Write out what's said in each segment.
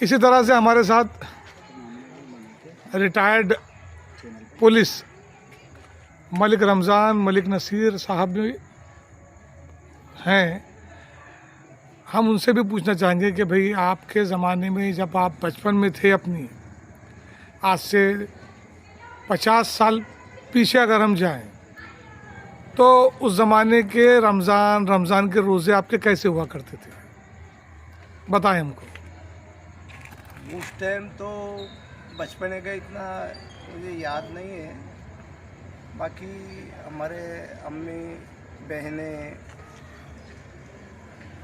इसी तरह से हमारे साथ रिटायर्ड पुलिस मलिक रमज़ान मलिक नसीर साहब भी हैं। हम उनसे भी पूछना चाहेंगे कि भाई आपके ज़माने में जब आप बचपन में थे अपनी, आज से 50 साल पीछे अगर हम जाएं, तो उस ज़माने के रमज़ान के रोज़े आपके कैसे हुआ करते थे, बताएं हमको। उस टाइम तो बचपने का इतना मुझे याद नहीं है। बाकी हमारे अम्मी बहनें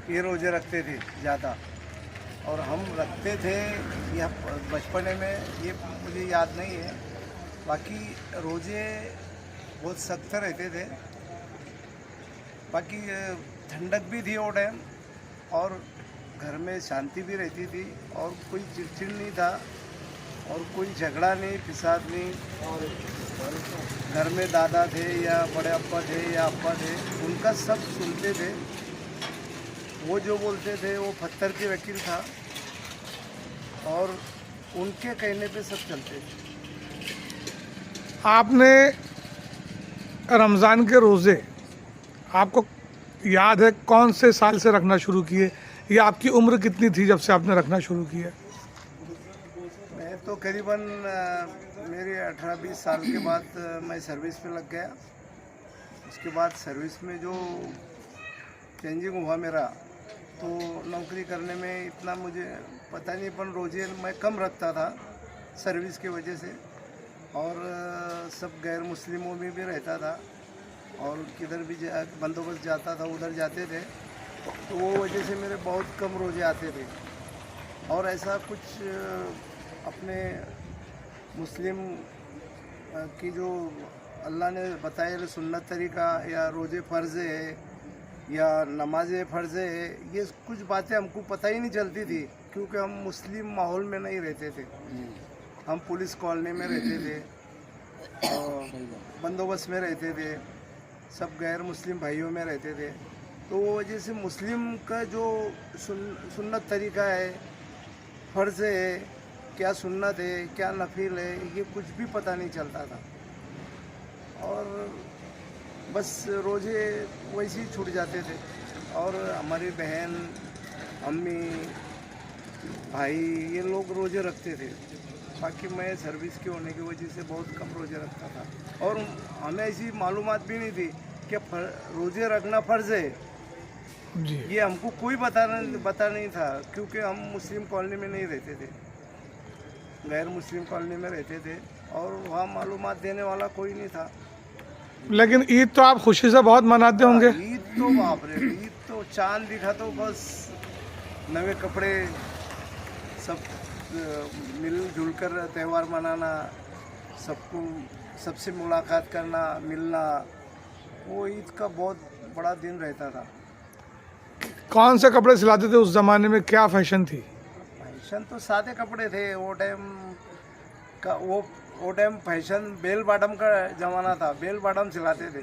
ये रोज़े रखते थे ज़्यादा, और हम रखते थे या बचपने में, ये मुझे याद नहीं है। बाकी रोज़े बहुत सख्त रहते थे। बाकी ठंडक भी थी वो टाइम, और घर में शांति भी रहती थी, और कोई चिड़चिड़ नहीं था, और कोई झगड़ा नहीं, फिसाद नहीं। और घर में दादा थे या बड़े अप्पा थे या अप्पा थे, उनका सब सुनते थे। वो जो बोलते थे वो पत्थर के वकील था, और उनके कहने पे सब चलते थे। आपने रमज़ान के रोज़े आपको याद है कौन से साल से रखना शुरू किए, या आपकी उम्र कितनी थी जब से आपने रखना शुरू किया? मैं तो करीबन मेरे 18-20 साल के बाद मैं सर्विस पे लग गया। उसके बाद सर्विस में जो चेंजिंग हुआ मेरा, तो नौकरी करने में इतना मुझे पता नहीं, पर रोज़े मैं कम रखता था सर्विस की वजह से, और सब गैर मुस्लिमों में भी रहता था, और किधर भी बंदोबस्त जाता था उधर जाते थे, तो वो वजह से मेरे बहुत कम रोज़े आते थे। और ऐसा कुछ अपने मुस्लिम की जो अल्लाह ने बताया सुन्नत तरीका, या रोज़े फ़र्ज़ है या नमाज़ें फ़र्ज़ है, ये कुछ बातें हमको पता ही नहीं चलती थी, क्योंकि हम मुस्लिम माहौल में नहीं रहते थे। हम पुलिस कॉलोनी में रहते थे, और बंदोबस्त में रहते थे, सब गैर मुस्लिम भाइयों में रहते थे। तो वो वजह से मुस्लिम का जो सुन्नत तरीका है, फ़र्ज़ है, क्या सुन्नत है क्या नफिल है, ये कुछ भी पता नहीं चलता था, और बस रोज़े वैसे ही छूट जाते थे। और हमारी बहन, अम्मी, भाई, ये लोग रोज़े रखते थे। बाकी मैं सर्विस के होने की वजह से बहुत कम रोज़े रखता था, और हमें ऐसी मालूमात भी नहीं थी कि रोज़े रखना फ़र्ज़ है। जी। ये हमको कोई बता नहीं था, क्योंकि हम मुस्लिम कॉलोनी में नहीं रहते थे, गैर मुस्लिम कॉलोनी में रहते थे, और वहाँ मालूमात देने वाला कोई नहीं था। लेकिन ईद तो आप खुशी से बहुत मनाते होंगे। ईद तो बाप रे, ईद तो चांद दिखा तो बस नए कपड़े, सब मिलजुल कर त्यौहार मनाना, सबको सबसे मुलाकात करना, मिलना, वो ईद का बहुत बड़ा दिन रहता था। कौन से कपड़े सिलाते थे उस ज़माने में, क्या फैशन थी? फैशन तो सादे कपड़े थे वो टाइम का। वो टाइम फैशन बेल बॉटम का ज़माना था, बेल बॉटम सिलाते थे।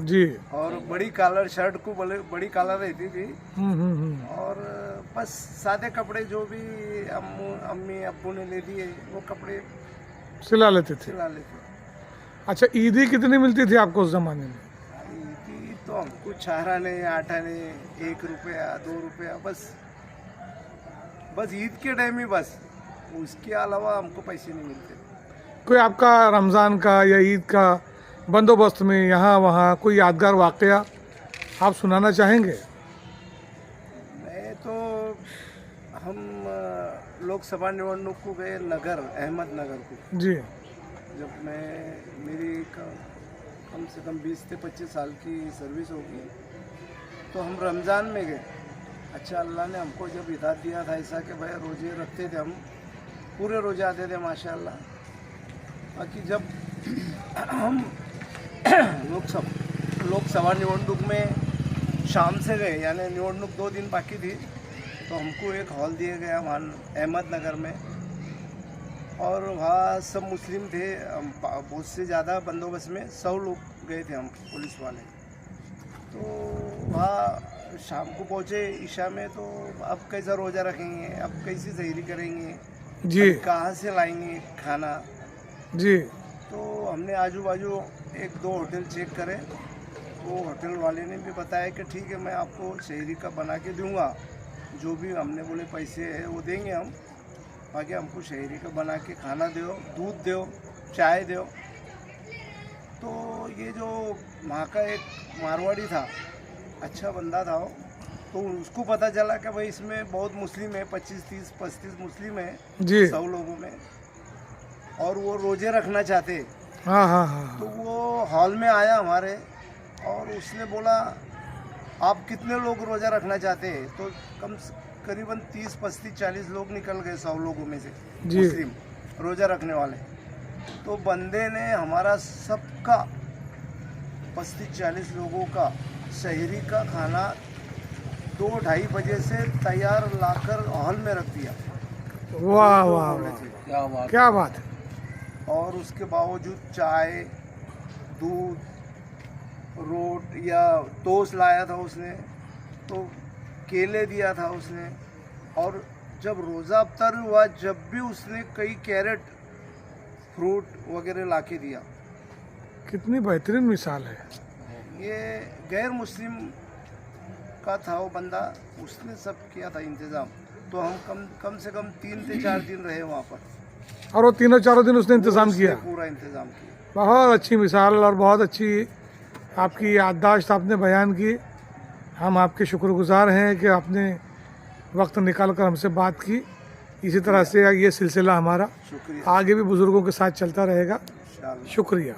जी। और बड़ी कॉलर, शर्ट को बड़ी कॉलर रहती थी, और बस सादे कपड़े जो भी अम्मी अब्बू ने ले दिए वो कपड़े सिला लेते थे। सिला लेते। अच्छा, ईदी कितनी मिलती थी आपको उस ज़माने में? ईदी तो हमको 4 आने 8 आने, 1 रुपया 2 रुपया, बस ईद के टाइम ही, बस उसके अलावा हमको पैसे नहीं मिलते। कोई आपका रमज़ान का या ईद का बंदोबस्त में यहाँ वहाँ कोई यादगार वाक़या आप सुनाना चाहेंगे? मैं तो, हम लोकसभा निवडणूक को गए नगर, अहमदनगर को। जी। जब मेरी कम से कम 20 से 25 साल की सर्विस होगी, तो हम रमज़ान में गए। अच्छा, अल्लाह ने हमको जब हिदायत दिया था ऐसा कि भाई रोज़े रखते थे, हम पूरे रोज़े आते थे माशाल्लाह। बाकी जब हम लोकसभा निवडणूक में शाम से गए, यानी निवडणूक 2 दिन बाकी थी, तो हमको एक हॉल दिया गया वहाँ अहमदनगर में, और वहाँ सब मुस्लिम थे, बहुत से ज़्यादा बंदोबस्त में 100 लोग गए थे हम पुलिस वाले। तो वहाँ शाम को पहुँचे ईशा में, तो अब कैसा रोज़ा रखेंगे, अब कैसी सहरी करेंगे, जी कहाँ से लाएंगे खाना। जी तो हमने आजू बाजू 1-2 होटल चेक करे, वो होटल वाले ने भी बताया कि ठीक है, मैं आपको शहरी का बना के दूंगा, जो भी हमने बोले पैसे है वो देंगे हम, बाकी हमको शहरी का बना के खाना दो, दूध दो, चाय दो। तो ये जो वहाँ का एक मारवाड़ी था, अच्छा बंदा था वो, तो उसको पता चला कि भाई इसमें बहुत मुस्लिम है, 25-30-35 मुस्लिम है जी 100 लोगों में, और वो रोजे रखना चाहते। हाँ हाँ हाँ तो वो हॉल में आया हमारे, और उसने बोला आप कितने लोग रोज़ा रखना चाहते हैं। तो करीबन 30-35-40 लोग निकल गए 100 लोगों में से, जी। मुस्लिम रोज़ा रखने वाले। तो बंदे ने हमारा सबका 35-40 लोगों का शहरी का खाना 2-2:30 बजे से तैयार लाकर हॉल में रख दिया। वाह तो वाह बोले वाह थे। क्या बात है। और उसके बावजूद चाय, दूध, रोट या टोस्ट लाया था उसने, तो केले दिया था उसने, और जब रोज़ा अफ्तार हुआ जब भी उसने कई कैरेट फ्रूट वगैरह लाके दिया। कितनी बेहतरीन मिसाल है। ये गैर मुस्लिम का था वो बंदा, उसने सब किया था इंतज़ाम। तो हम कम से कम 3 से 4 दिन रहे वहाँ पर, और वो तीनों चारों दिन उसने इंतज़ाम उसने किया। पूरा इंतज़ाम किया। बहुत अच्छी मिसाल और बहुत अच्छी आपकी याददाश्त आपने बयान की। हम आपके शुक्रगुजार हैं कि आपने वक्त निकाल कर हमसे बात की। इसी तरह से ये सिलसिला हमारा शुक्रिया, आगे भी बुज़ुर्गों के साथ चलता रहेगा। इंशाअल्लाह। शुक्रिया।